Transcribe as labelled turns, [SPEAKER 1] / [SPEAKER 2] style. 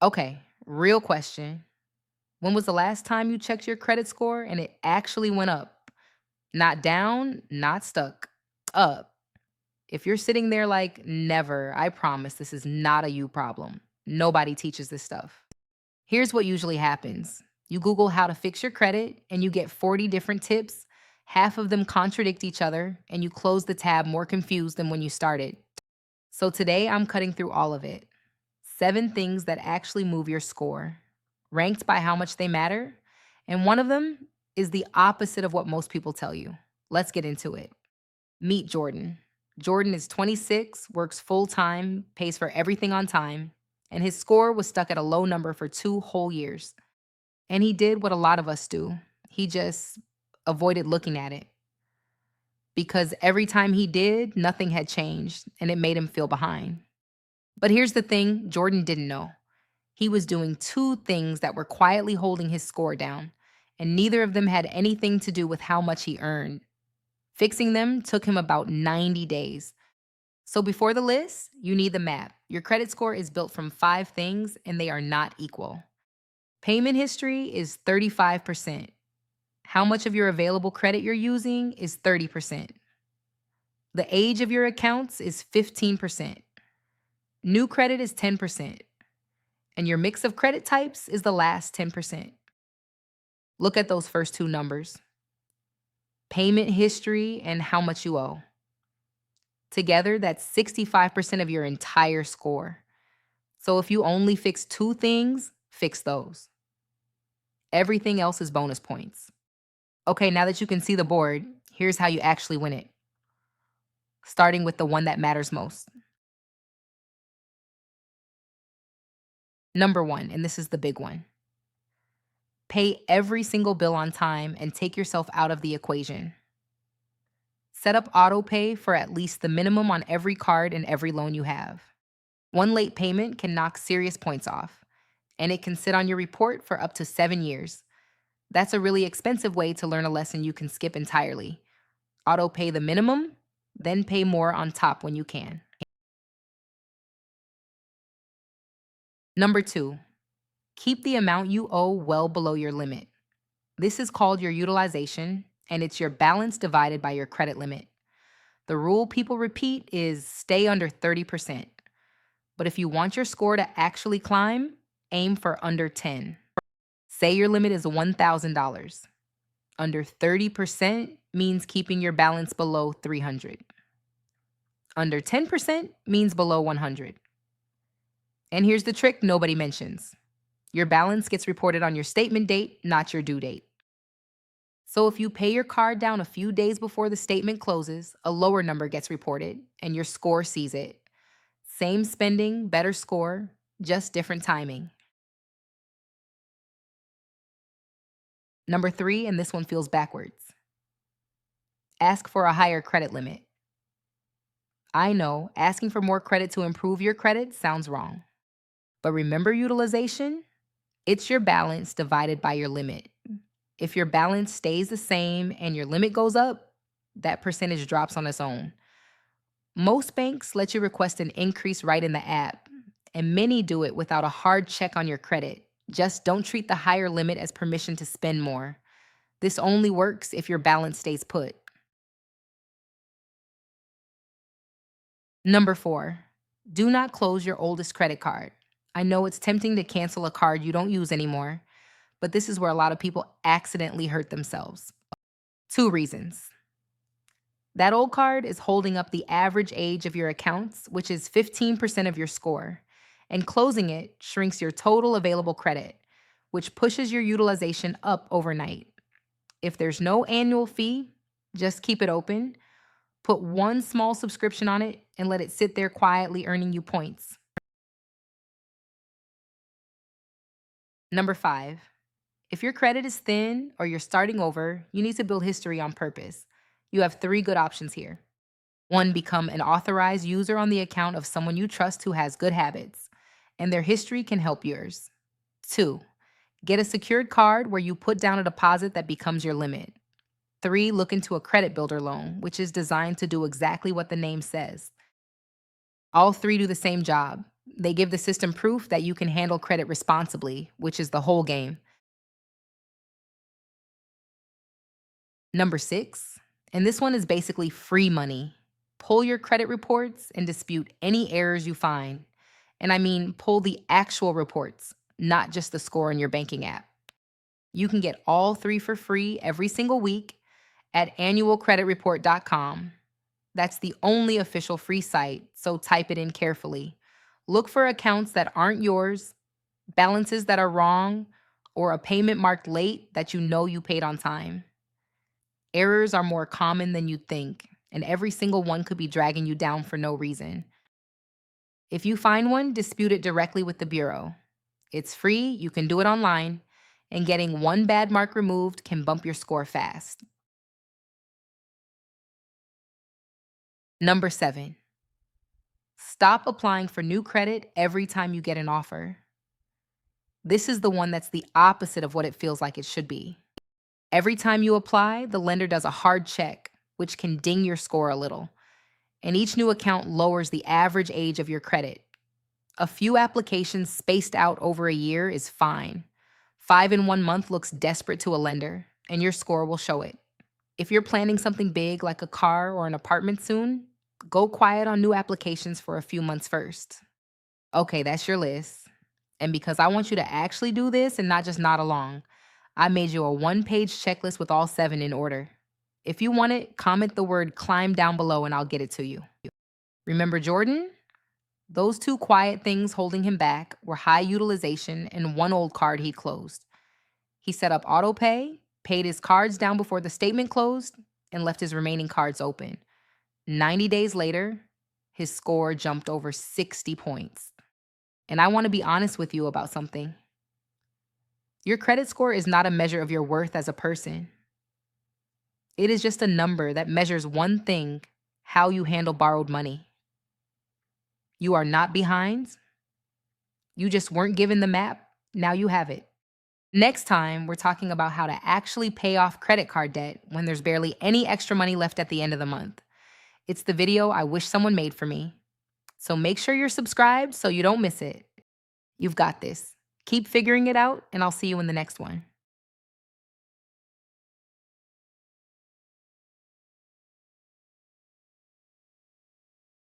[SPEAKER 1] Okay, real question. When was the last time you checked your credit score and it actually went up? Not down, not stuck, up. If you're sitting there like, never, I promise this is not a you problem. Nobody teaches this stuff. Here's what usually happens: you Google how to fix your credit and you get 40 different tips. Half of them contradict each other, and you close the tab more confused than when you started. So today I'm cutting through all of it. 7 things that actually move your score, ranked by how much they matter. And one of them is the opposite of what most people tell you. Let's get into it. Meet Jordan. Jordan is 26, works full time, pays for everything on time, and his score was stuck at a low number for 2 whole years. And he did what a lot of us do: he just avoided looking at it, because every time he did, nothing had changed and it made him feel behind. But here's the thing Jordan didn't know: he was doing 2 things that were quietly holding his score down, and neither of them had anything to do with how much he earned. Fixing them took him about 90 days. So before the list, you need the map. Your credit score is built from 5 things, and they are not equal. Payment history is 35%. How much of your available credit you're using is 30%. The age of your accounts is 15%. New credit is 10%. And your mix of credit types is the last 10%. Look at those first 2 numbers: payment history and how much you owe. Together, that's 65% of your entire score. So if you only fix 2 things, fix those. Everything else is bonus points. Okay, now that you can see the board, here's how you actually win it. Starting with the one that matters most. Number one, and this is the big one: pay every single bill on time and take yourself out of the equation. Set up auto pay for at least the minimum on every card and every loan you have. One late payment can knock serious points off, and it can sit on your report for up to 7 years. That's a really expensive way to learn a lesson you can skip entirely. Auto pay the minimum, then pay more on top when you can. Number two, keep the amount you owe well below your limit. This is called your utilization, and it's your balance divided by your credit limit. The rule people repeat is stay under 30%. But if you want your score to actually climb, aim for under 10. Say your limit is $1,000. Under 30% means keeping your balance below 300. Under 10% means below 100. And here's the trick nobody mentions: your balance gets reported on your statement date, not your due date. So if you pay your card down a few days before the statement closes, a lower number gets reported and your score sees it. Same spending, better score, just different timing. Number three, and this one feels backwards: ask for a higher credit limit. I know asking for more credit to improve your credit sounds wrong. But remember utilization? It's your balance divided by your limit. If your balance stays the same and your limit goes up, that percentage drops on its own. Most banks let you request an increase right in the app, and many do it without a hard check on your credit. Just don't treat the higher limit as permission to spend more. This only works if your balance stays put. Number four, do not close your oldest credit card. I know it's tempting to cancel a card you don't use anymore, but this is where a lot of people accidentally hurt themselves. 2 reasons. That old card is holding up the average age of your accounts, which is 15% of your score, and closing it shrinks your total available credit, which pushes your utilization up overnight. If there's no annual fee, just keep it open, put one small subscription on it, and let it sit there quietly earning you points. Number five, if your credit is thin or you're starting over, you need to build history on purpose. You have 3 good options here. One, become an authorized user on the account of someone you trust who has good habits, and their history can help yours. 2, get a secured card where you put down a deposit that becomes your limit. 3, look into a credit builder loan, which is designed to do exactly what the name says. All 3 do the same job. They give the system proof that you can handle credit responsibly, which is the whole game. Number six, and this one is basically free money. Pull your credit reports and dispute any errors you find. And I mean, pull the actual reports, not just the score in your banking app. You can get all three for free every single week at annualcreditreport.com. That's the only official free site, so type it in carefully. Look for accounts that aren't yours, balances that are wrong, or a payment marked late that you know you paid on time. Errors are more common than you think, and every single one could be dragging you down for no reason. If you find one, dispute it directly with the Bureau. It's free, you can do it online, and getting one bad mark removed can bump your score fast. Number seven, stop applying for new credit every time you get an offer. This is the one that's the opposite of what it feels like it should be. Every time you apply, the lender does a hard check, which can ding your score a little. And each new account lowers the average age of your credit. A few applications spaced out over a year is fine. 5 in 1 month looks desperate to a lender, and your score will show it. If you're planning something big like a car or an apartment soon, go quiet on new applications for a few months first. Okay, that's your list. And because I want you to actually do this and not just nod along, I made you a one-page checklist with all seven in order. If you want it, comment the word climb down below and I'll get it to you. Remember Jordan? Those two quiet things holding him back were high utilization and one old card he'd closed. He set up auto pay, paid his cards down before the statement closed, and left his remaining cards open. 90 days later, his score jumped over 60 points. And I want to be honest with you about something. Your credit score is not a measure of your worth as a person. It is just a number that measures one thing: how you handle borrowed money. You are not behind. You just weren't given the map. Now you have it. Next time, we're talking about how to actually pay off credit card debt when there's barely any extra money left at the end of the month. It's the video I wish someone made for me. So make sure you're subscribed so you don't miss it. You've got this. Keep figuring it out, and I'll see you in the next one.